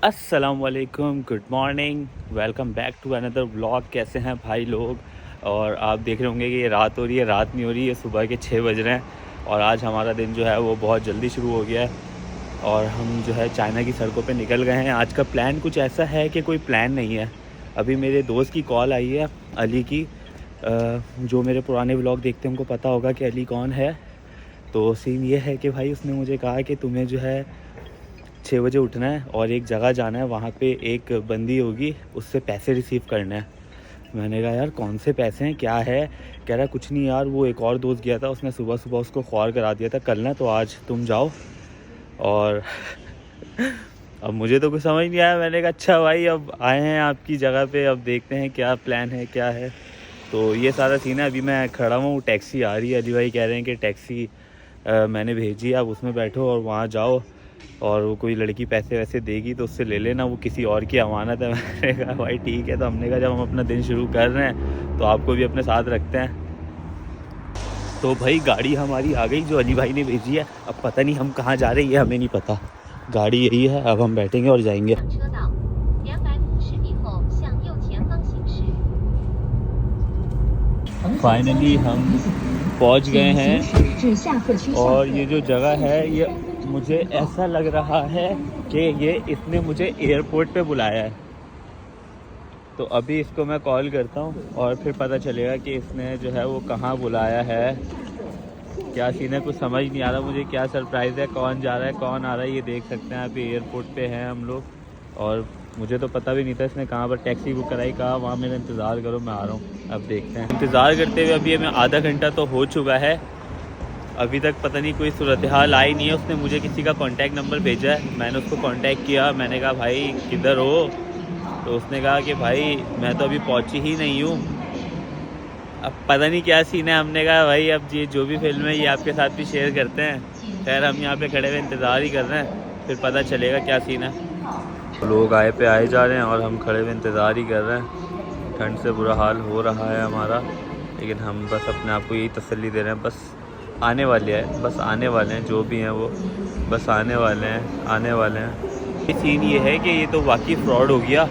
अस्सलामुअलैकुम, good morning, welcome back to another vlog. कैसे हैं भाई लोग? और आप देख रहे होंगे कि ये रात हो रही है, रात नहीं हो रही है, सुबह के 6 बज रहे हैं। और आज हमारा दिन जो है वो बहुत जल्दी शुरू हो गया है और हम जो है चाइना की सड़कों पे निकल गए हैं। आज का प्लान कुछ ऐसा है कि कोई प्लान नहीं है। अभी मेरे दोस्त की कॉल आई है, अली की। जो मेरे पुराने व्लॉग देखते हैं उनको पता होगा कि अली कौन है। तो सीन ये है कि भाई उसने मुझे कहा कि तुम्हें जो है 6 बजे उठना है और एक जगह जाना है, वहाँ पे एक बंदी होगी, उससे पैसे रिसीव करने हैं। मैंने कहा यार कौन से पैसे हैं, क्या है? कह रहा कुछ नहीं यार, वो एक और दोस्त गया था, उसने सुबह सुबह उसको ख्वार करा दिया था कल ना, तो आज तुम जाओ। और अब मुझे तो कुछ समझ नहीं आया। मैंने कहा अच्छा भाई, अब आए हैं आपकी जगह पे, अब देखते हैं क्या प्लान है क्या है। तो ये सारा सीन है। अभी मैं खड़ा हूँ, टैक्सी आ रही है। अली भाई कह रहे हैं कि टैक्सी मैंने भेजी है, आप उसमें बैठो और वहाँ जाओ, और वो कोई लड़की पैसे वैसे देगी तो उससे ले लेना, वो किसी और की अमानत है। मैंने कहा भाई ठीक है। तो हमने कहा जब हम अपना दिन शुरू कर रहे हैं तो आपको भी अपने साथ रखते हैं। तो भाई गाड़ी हमारी आ गई जो अली भाई ने भेजी है। अब पता नहीं हम कहाँ जा रहे हैं, ये हमें नहीं पता। गाड़ी यही है, अब हम बैठेंगे और जाएंगे। फाइनली हम पहुंच गए हैं और ये जो जगह है ये मुझे ऐसा लग रहा है कि ये इसने मुझे एयरपोर्ट पे बुलाया है। तो अभी इसको मैं कॉल करता हूँ और फिर पता चलेगा कि इसने जो है वो कहाँ बुलाया है, क्या सीन है। कुछ समझ नहीं आ रहा मुझे, क्या सरप्राइज़ है, कौन जा रहा है कौन आ रहा है। ये देख सकते हैं अभी एयरपोर्ट पे हैं हम लोग, और मुझे तो पता भी नहीं था इसने कहाँ पर टैक्सी बुक कराई, कहा वहाँ मेरा इंतज़ार करो मैं आ रहा हूँ। अब देखते हैं। इंतज़ार करते हुए अभी हमें आधा घंटा तो हो चुका है, अभी तक पता नहीं कोई सूरत हाल आई नहीं है। उसने मुझे किसी का कॉन्टैक्ट नंबर भेजा है, मैंने उसको कॉन्टैक्ट किया। मैंने कहा भाई किधर हो? तो उसने कहा कि भाई मैं तो अभी पहुंची ही नहीं हूँ। अब पता नहीं क्या सीन है। हमने कहा भाई अब ये जो भी फिल्म है ये आपके साथ भी शेयर करते हैं। खैर हम यहाँ पे खड़े हुए इंतज़ार ही कर रहे हैं, फिर पता चलेगा क्या सीन है। लोग आए पे आए जा रहे हैं और हम खड़े हुए इंतज़ार ही कर रहे हैं। ठंड से बुरा हाल हो रहा है हमारा, लेकिन हम बस अपने आप को यही तसल्ली दे रहे हैं, बस आने वाले हैं, बस आने वाले हैं, जो भी हैं वो बस आने वाले हैं, आने वाले हैं। ये सीन ये है कि ये तो वाकई फ्रॉड हो गया।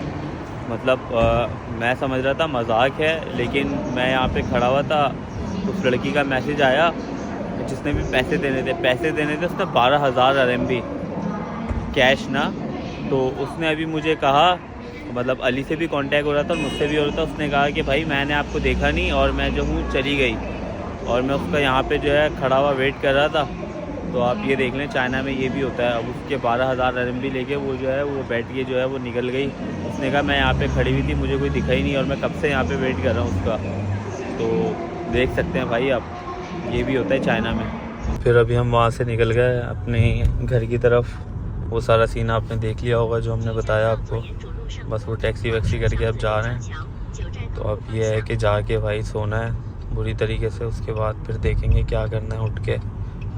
मतलब मैं समझ रहा था मजाक है, लेकिन मैं यहाँ पे खड़ा हुआ था, उस लड़की का मैसेज आया जिसने भी पैसे देने थे। उसने 12,000 RMB कैश ना। तो उसने अभी मुझे कहा, मतलब अली से भी कांटेक्ट हो रहा था और मुझसे भी हो रहा था। उसने कहा कि भाई मैंने आपको देखा नहीं और मैं जो हूँ चली गई, और मैं उसका यहाँ पे जो है खड़ा हुआ वेट कर रहा था। तो आप ये देख लें चाइना में ये भी होता है। अब उसके 12,000 RMB लेके वो जो है वो बैठ के जो है वो निकल गई। उसने कहा मैं यहाँ पे खड़ी हुई थी, मुझे कोई दिखा ही नहीं और मैं कब से यहाँ पे वेट कर रहा हूँ उसका। तो देख सकते हैं भाई, अब ये भी होता है चाइना में। फिर अभी हम वहाँ से निकल गए अपने घर की तरफ। वो सारा सीन आपने देख लिया होगा जो हमने बताया आपको। बस वो टैक्सी वैक्सी करके अब जा रहे हैं। तो अब ये है कि जाके भाई सोना है बुरी तरीके से, उसके बाद फिर देखेंगे क्या करना है उठ के।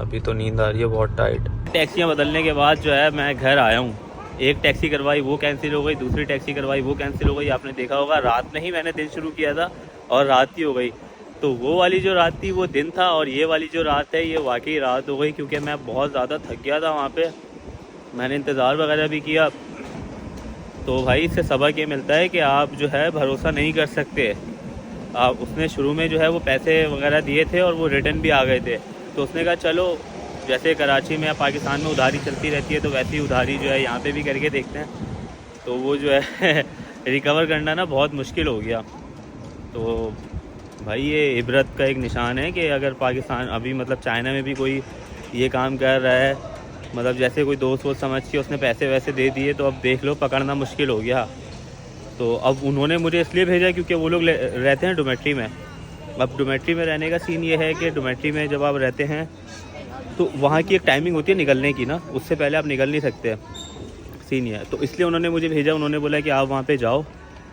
अभी तो नींद आ रही है बहुत टाइट। टैक्सियाँ बदलने के बाद जो है मैं घर आया हूँ। एक टैक्सी करवाई वो कैंसिल हो गई, दूसरी टैक्सी करवाई वो कैंसिल हो गई। आपने देखा होगा रात में ही मैंने दिन शुरू किया था और रात ही हो गई। तो वो वाली जो रात थी वो दिन था, और ये वाली जो रात है ये वाकई रात हो गई, क्योंकि मैं बहुत ज़्यादा थक गया था वहाँ पे। मैंने इंतज़ार वगैरह भी किया। तो भाई इससे सबक ये मिलता है कि आप जो है भरोसा नहीं कर सकते। आप उसने शुरू में जो है वो पैसे वगैरह दिए थे और वो रिटर्न भी आ गए थे। तो उसने कहा चलो जैसे कराची में या पाकिस्तान में उधारी चलती रहती है तो वैसी उधारी जो है यहाँ पे भी करके देखते हैं। तो वो जो है रिकवर करना ना बहुत मुश्किल हो गया। तो भाई ये इबरत का एक निशान है कि अगर पाकिस्तान अभी मतलब चाइना में भी कोई ये काम कर रहा है, मतलब जैसे कोई दोस्त वोस्त समझ के उसने पैसे वैसे दे दिए, तो अब देख लो पकड़ना मुश्किल हो गया। तो अब उन्होंने मुझे इसलिए भेजा क्योंकि वो लोग रहते हैं डोमेट्री में। अब डोमेट्री में रहने का सीन ये है कि डोमेट्री में जब आप रहते हैं तो वहाँ की एक टाइमिंग होती है निकलने की ना, उससे पहले आप निकल नहीं सकते। सीन ये है। तो इसलिए उन्होंने मुझे भेजा। उन्होंने बोला कि आप वहाँ पे जाओ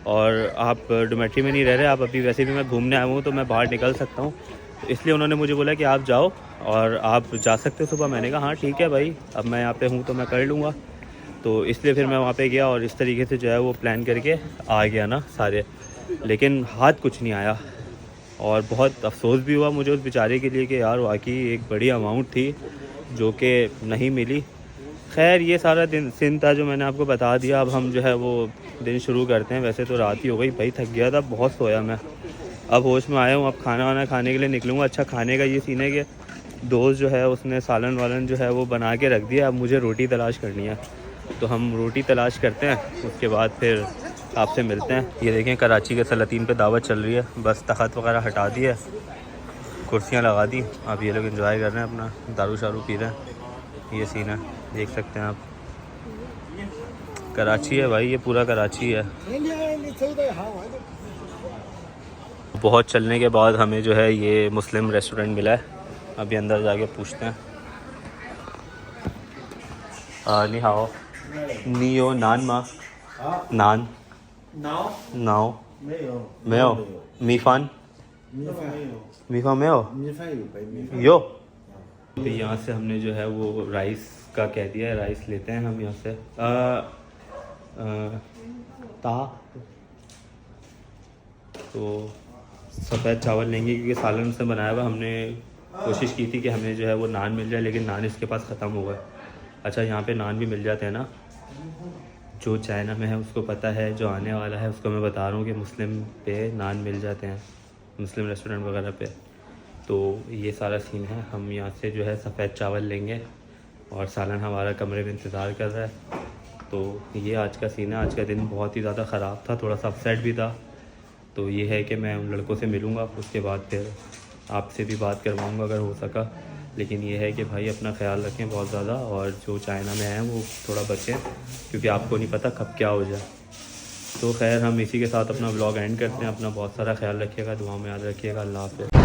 और आप डोमेट्री में नहीं रह रहे, आप अभी वैसे भी मैं घूमने आया हूँ तो मैं बाहर निकल सकता हूँ। तो इसलिए उन्होंने मुझे बोला कि आप जाओ और आप जा सकते हो सुबह। मैंने कहा हाँ ठीक है भाई, अब मैं यहाँ पे हूँ तो मैं कर लूँगा। तो इसलिए फिर मैं वहाँ पे गया और इस तरीके से जो है वो प्लान करके आ गया ना सारे। लेकिन हाथ कुछ नहीं आया और बहुत अफसोस भी हुआ मुझे उस बेचारे के लिए कि यार वाकई एक बड़ी अमाउंट थी जो कि नहीं मिली। खैर ये सारा दिन सीन था जो मैंने आपको बता दिया। अब हम जो है वो दिन शुरू करते हैं। वैसे तो रात ही हो गई भाई, थक गया था, बहुत सोया मैं। अब होश में आया हूँ, अब खाना वाना खाने के लिए निकलूँगा। अच्छा खाने का ये सीन है कि दोस्त जो है उसने सालन वालन जो है वो बना के रख दिया। अब मुझे रोटी तलाश करनी है, तो हम रोटी तलाश करते हैं, उसके बाद फिर आपसे मिलते हैं। ये देखें कराची के सलातीन पे दावत चल रही है, बस तख़त वगैरह हटा दी है, कुर्सियाँ लगा दी। अब ये लोग एंजॉय कर रहे हैं, अपना दारू शारू पी रहे हैं। ये सीन है, देख सकते हैं आप। कराची है भाई, ये पूरा कराची है। बहुत चलने के बाद हमें जो है ये मुस्लिम रेस्टोरेंट मिला है। अभी अंदर जाके पूछते हैं। नी हाओ नियो नान मा नान नाओ मेओ मीफ़ान मीफ़ा मेओ यो। तो यहाँ से हमने जो है वो राइस का कह दिया है, राइस लेते हैं हम यहाँ से। तो सफ़ेद चावल लेंगे क्योंकि सालन से बनाया हुआ। हमने कोशिश की थी कि हमें जो है वो नान मिल जाए, लेकिन नान इसके पास ख़त्म हो गए। अच्छा यहाँ पे नान भी मिल जाते हैं ना, जो चाइना में है उसको पता है, जो आने वाला है उसको मैं बता रहा हूँ कि मुस्लिम पे नान मिल जाते हैं, मुस्लिम रेस्टोरेंट वगैरह पे। तो ये सारा सीन है। हम यहाँ से जो है सफ़ेद चावल लेंगे और सालन हमारा कमरे में इंतज़ार कर रहा है। तो ये आज का सीन है। आज का दिन बहुत ही ज़्यादा ख़राब था, थोड़ा सा अपसेट भी था। तो ये है कि मैं उन लड़कों से मिलूँगा, उसके बाद फिर आपसे भी बात करवाऊँगा अगर हो सका। लेकिन ये है कि भाई अपना ख्याल रखें बहुत ज़्यादा, और जो चाइना में हैं वो थोड़ा बचें, क्योंकि आपको नहीं पता कब क्या हो जाए। तो खैर हम इसी के साथ अपना व्लॉग एंड करते हैं। अपना बहुत सारा ख्याल रखिएगा, दुआ में याद रखिएगा। अल्लाह हाफ़िज़।